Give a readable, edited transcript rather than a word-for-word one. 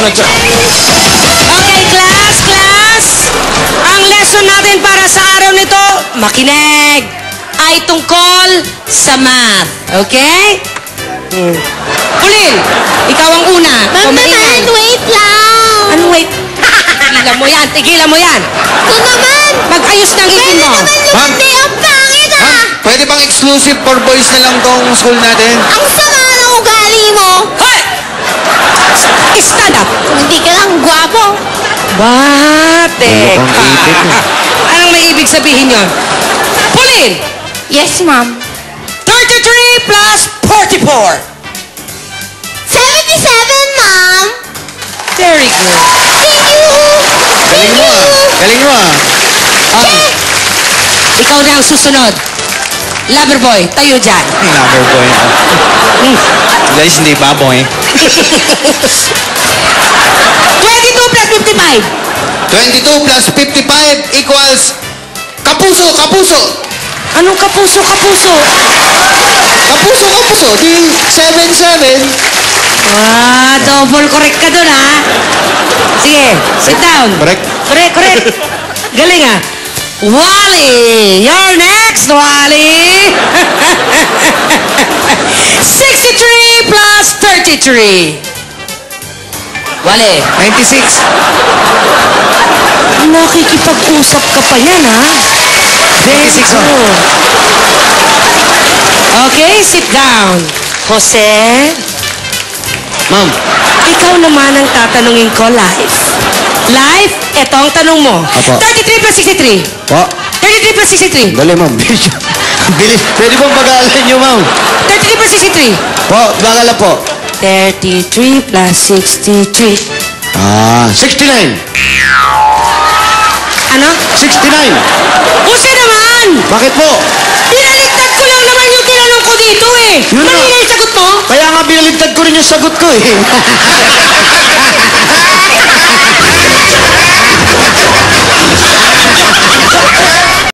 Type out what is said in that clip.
susunod siya. Okay, class. Ang lesson natin para sa araw nito, makinig, ay tungkol sa math. Okay? Ulil, ikaw ang una. Ma'am naman, wait lang. Ano wait? Tigilan mo yan. Ito naman. Mag-ayos ng ngipin mo. Ma'am? Hindi, ang pangit ah. Pwede bang exclusive for boys na lang tong school natin? Ang sama ng ugali mo. Hoy! Stand up. Hindi ka lang gwapo. Bate Mukhang ipit ka. Anong may ibig sabihin yun? Pauline! Yes, ma'am. 33 plus 44. 77, ma'am. Very good. Thank you. Galing mo ah. Galing mo ah. Ikaw na ang susunod. Lover boy, tayo dyan. Number boy ako. Guys, hindi baboy. 22 plus 55. 22 plus 55 equals kapuso, kapuso. Anong kapuso? Kapuso, kapuso. Di 77. Double correct ka dun, ha? Sige, sit down. Correct. Correct. Galing, ha? Wally! You're next, Wally! 63 plus 33. Wally. 96. Nakikipag-usap ka pa yan, ha? 96 oh. Okay, sit down. Jose, Ma'am. ikaw naman ang tatanungin ko live. Live, eto ang tanong mo. Apo. 33 plus 63. Po. 33 plus 63. Dali, ma'am. Bilis. Pwede pong pag-aalain nyo, ma'am. 33 plus 63. Po, bagala po. 33 plus 63. 69. Ano? 69. Jose naman! Bakit po? Binaligtad ko lang naman yung tinanong ko dito eh. Yun Mali na. na yung sagot mo? Kaya nga binaligtad ko rin yung sagot ko eh.